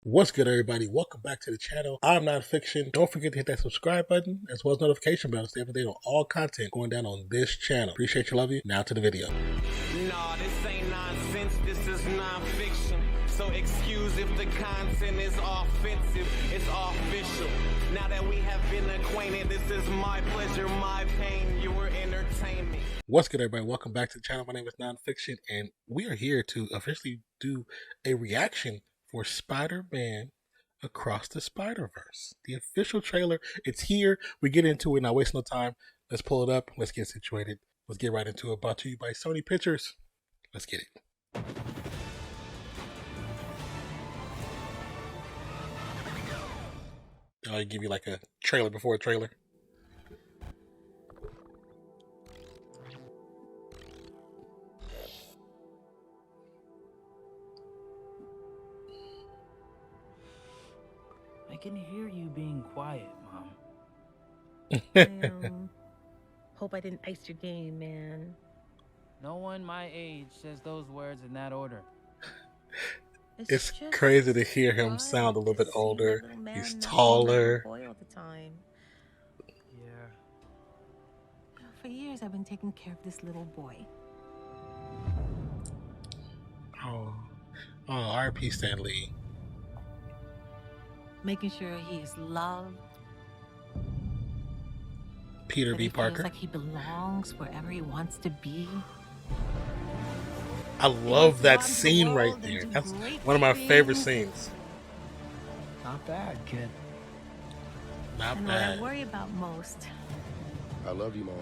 What's good, everybody? Welcome back to the channel. I'm NONPFIXION. Don't forget to hit that subscribe button as well as notification bell to stay up to date on all content going down on this channel. Appreciate you, love you. Now to the video. Nah, this ain't nonsense, this is non-fiction. So excuse if the content is offensive, it's official. Now that we have been acquainted, this is my pleasure, my pain, your entertainment. What's good, everybody? Welcome back to the channel. My name is NONPFIXION, and we are here to officially do a reaction for Spider-Man Across the Spiderverse. The official trailer, it's here. We get into it, not waste no time. Let's pull it up. Let's get situated. Let's get right into it. Brought to you by Sony Pictures. Let's get it. I'll give you like a trailer before a trailer. I can hear you being quiet, Mom. Hope I didn't ice your game, man. No one my age says those words in that order. It's crazy to hear him sound a little bit older. He's taller. All the time. Yeah. For years, I've been taking care of this little boy. Oh, R.P. Stan Lee. Making sure he is loved. Peter B. Parker. Feels like he belongs wherever he wants to be. I love that scene right there. That's one of my favorite scenes. Not bad, kid. Not and bad. What I worry about most, I love you, Miles.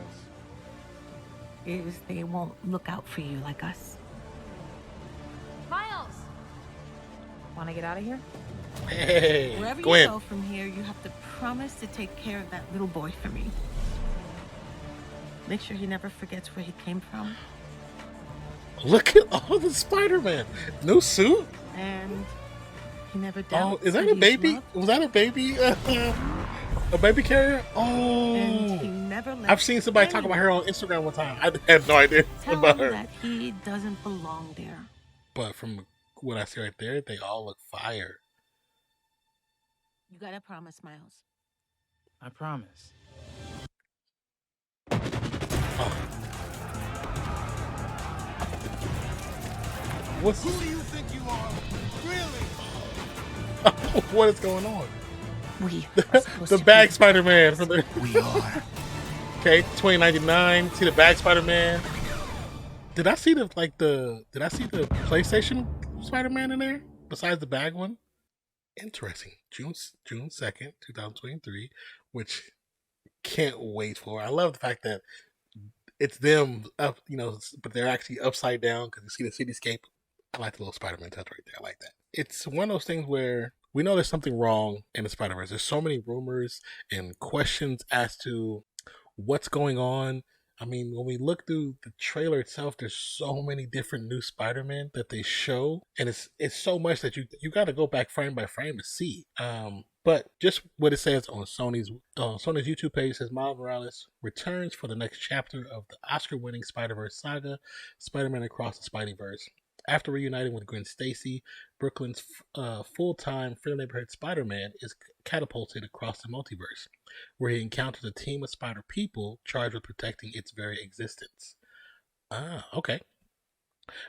is they won't look out for you like us. Miles! Want to get out of here? Hey, Wherever go you in. go from here, you have to promise to take care of that little boy for me. Make sure he never forgets where he came from. Look at all the Spider-Man. New suit? And he never Oh, doubts is that a he's baby? loved, Was that a baby? A baby carrier? and he Oh. never lets I've seen somebody talk about her on Instagram one time. I had no idea tell about him her. that he doesn't belong there. But from what I see right there, they all look fire. You gotta promise, Miles. I promise. What's Who do you think you are? Really? what is going on? We are supposed The to bag be- Spider-Man from the We are. okay, 2099. See the bag Spider-Man. Did I see the PlayStation Spider-Man in there besides the bag one? Interesting. June 2nd, 2023, which can't wait for. I love the fact that it's them up, but they're actually upside down because you see the cityscape. I like the little Spider-Man touch right there. I like that. It's one of those things where we know there's something wrong in the Spider-Verse. There's so many rumors and questions as to what's going on. I mean, when we look through the trailer itself, there's so many different new Spider-Man that they show, and it's so much that you got to go back frame by frame to see. But just what it says on Sony's YouTube page says Miles Morales returns for the next chapter of the Oscar-winning Spider-Verse saga, Spider-Man Across the Spiderverse. After reuniting with Gwen Stacy, Brooklyn's full-time Friendly Neighborhood Spider-Man is catapulted across the multiverse, where he encounters a team of spider people charged with protecting its very existence. Ah, okay.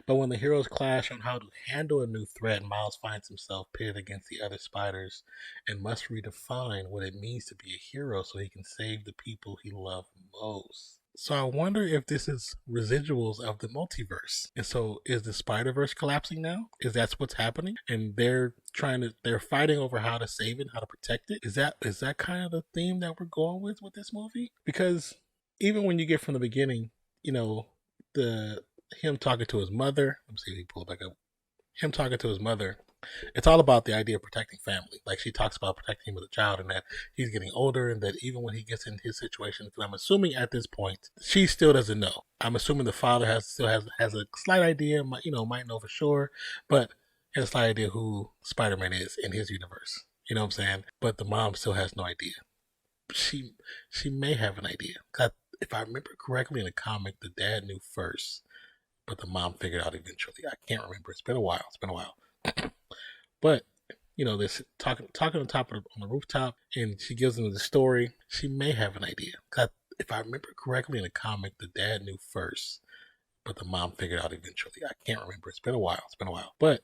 But when the heroes clash on how to handle a new threat, Miles finds himself pitted against the other spiders and must redefine what it means to be a hero so he can save the people he loved most. So I wonder if this is residuals of the multiverse. And so is the Spider-Verse collapsing now? Is that what's happening? And they're fighting over how to save it, how to protect it? Is that kind of the theme that we're going with this movie? Because even when you get from the beginning, him talking to his mother. Let me see if he pull it back up. Him talking to his mother. It's all about the idea of protecting family. Like she talks about protecting him as a child, and that he's getting older, and that even when he gets in his situation, because I'm assuming at this point she still doesn't know. I'm assuming the father still has a slight idea, might know for sure, but has a slight idea who Spider-Man is in his universe. You know what I'm saying? But the mom still has no idea. She may have an idea. If I remember correctly in the comic, the dad knew first, but the mom figured out eventually. I can't remember. It's been a while. But this talking on top of on the rooftop, and she gives them the story. She may have an idea. If I remember correctly, in the comic, the dad knew first, but the mom figured out eventually. I can't remember. It's been a while. But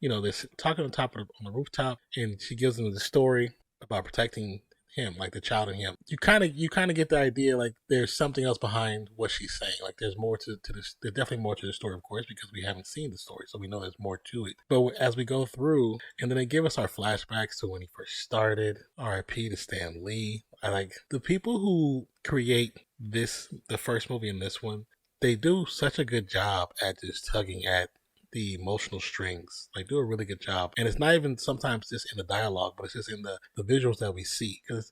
this talking on top of on the rooftop, and she gives them the story about protecting him, like the child in him. You kind of get the idea, like there's something else behind what she's saying. Like there's more to this. There's definitely more to the story, of course, because we haven't seen the story, so we know there's more to it. But as we go through, and then they give us our flashbacks to when he first started. R.I.P. to Stan Lee. I like the people who create the first movie and this one. They do such a good job at just tugging at the emotional strings. Like, do a really good job. And it's not even sometimes just in the dialogue, but it's just in the visuals that we see. Because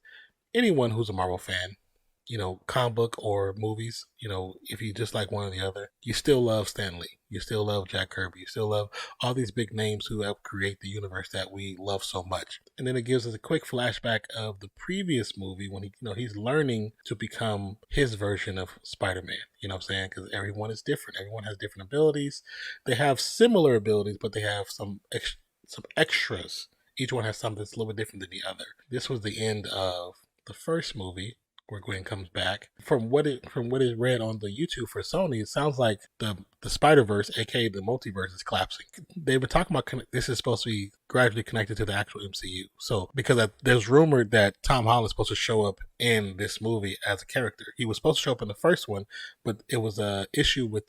anyone who's a Marvel fan, comic book or movies, if you just like one or the other, you still love Stan Lee. You still love Jack Kirby. You still love all these big names who help create the universe that we love so much. And then it gives us a quick flashback of the previous movie when he's learning to become his version of Spider-Man. You know what I'm saying? Because everyone is different. Everyone has different abilities. They have similar abilities, but they have some extras. Each one has something that's a little bit different than the other. This was the end of the first movie, where Gwen comes back. From what is read on the YouTube for Sony, it sounds like the Spiderverse, aka the multiverse, is collapsing. They've been talking about this is supposed to be gradually connected to the actual MCU. So because there's rumored that Tom Holland's supposed to show up in this movie as a character. He was supposed to show up in the first one, but it was a issue with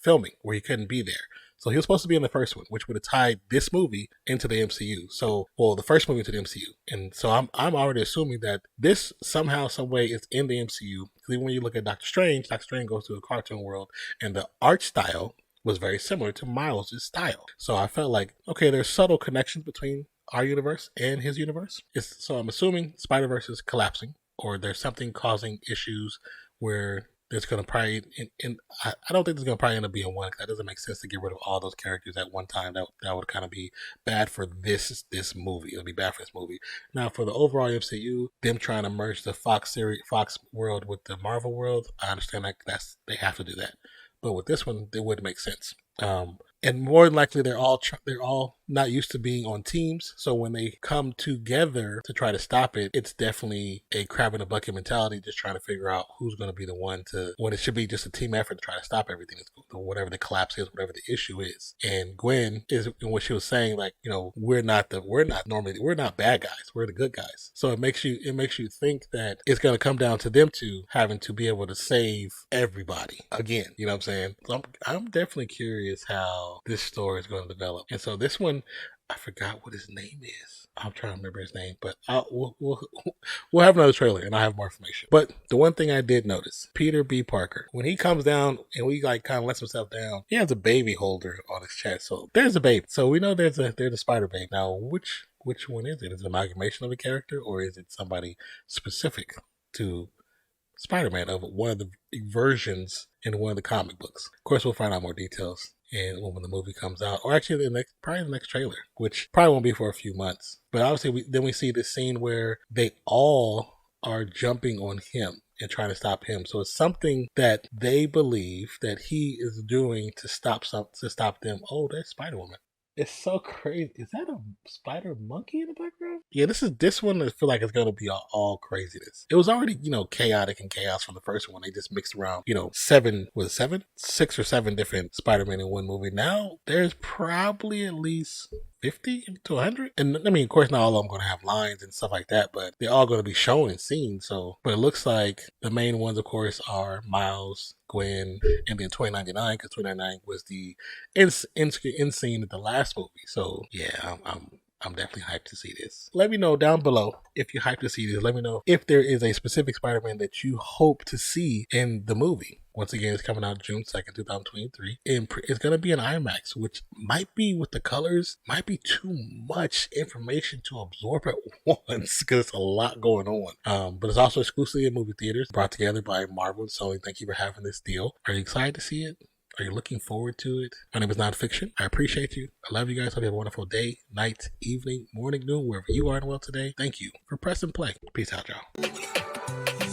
filming where he couldn't be there. So he was supposed to be in the first one, which would have tied this movie into the MCU. The first movie into the MCU. And so I'm already assuming that this somehow, some way is in the MCU. Because even when you look at Doctor Strange goes to a cartoon world, and the art style was very similar to Miles' style. So I felt like, okay, there's subtle connections between our universe and his universe. So I'm assuming Spider-Verse is collapsing, or there's something causing issues where there's going to probably, I don't think there's going to probably end up being one. That doesn't make sense to get rid of all those characters at one time. That would kind of be bad for this movie. It'll be bad for this movie. Now, for the overall MCU, them trying to merge the Fox world with the Marvel world, I understand that they have to do that. But with this one, it would make sense. And more than likely, they're all not used to being on teams. So when they come together to try to stop it, it's definitely a crab in a bucket mentality, just trying to figure out who's going to be the one when it should be just a team effort to try to stop everything, whatever the collapse is, whatever the issue is. And Gwen is what she was saying, like, we're not bad guys, we're the good guys. So it makes you think that it's going to come down to them two having to be able to save everybody again. You know what I'm saying? So I'm definitely curious how this story is going to develop. And so this one, I forgot what his name is. I'm trying to remember his name, but we'll have another trailer and I'll have more information. But the one thing I did notice, Peter B. Parker, when he comes down and we kind of lets himself down, he has a baby holder on his chest. So there's a baby. So we know there's a spider babe. Now, which one is it? Is it an amalgamation of a character, or is it somebody specific to Spider-Man of one of the versions in one of the comic books? Of course, we'll find out more details and when the movie comes out, or actually probably the next trailer, which probably won't be for a few months. But obviously, then we see this scene where they all are jumping on him and trying to stop him. So it's something that they believe that he is doing to stop them. Oh, there's Spider-Woman. It's so crazy. Is that a spider monkey in the background? Yeah, this one I feel like it's going to be all craziness. It was already, chaotic and chaos from the first one. They just mixed around, 6 or 7 different Spider-Man in one movie. Now there's probably at least 50 to 100. And I mean, of course, not all of them going to have lines and stuff like that, but they're all going to be shown and seen. So, but it looks like the main ones, of course, are Miles, Gwen, and then 2099, because 2099 was the end scene of the last movie. So yeah, I'm definitely hyped to see this. Let me know down below if you're hyped to see this. Let me know if there is a specific Spider-Man that you hope to see in the movie. Once again, it's coming out June 2nd, 2023. And it's going to be an IMAX, which might be, with the colors, might be too much information to absorb at once because it's a lot going on. But it's also exclusively in movie theaters, brought together by Marvel and Sony. Thank you for having this deal. Are you excited to see it? Are you looking forward to it? My name is NONPFIXION. I appreciate you. I love you guys. Hope you have a wonderful day, night, evening, morning, noon, wherever you are in the world today. Thank you for pressing play. Peace out, y'all.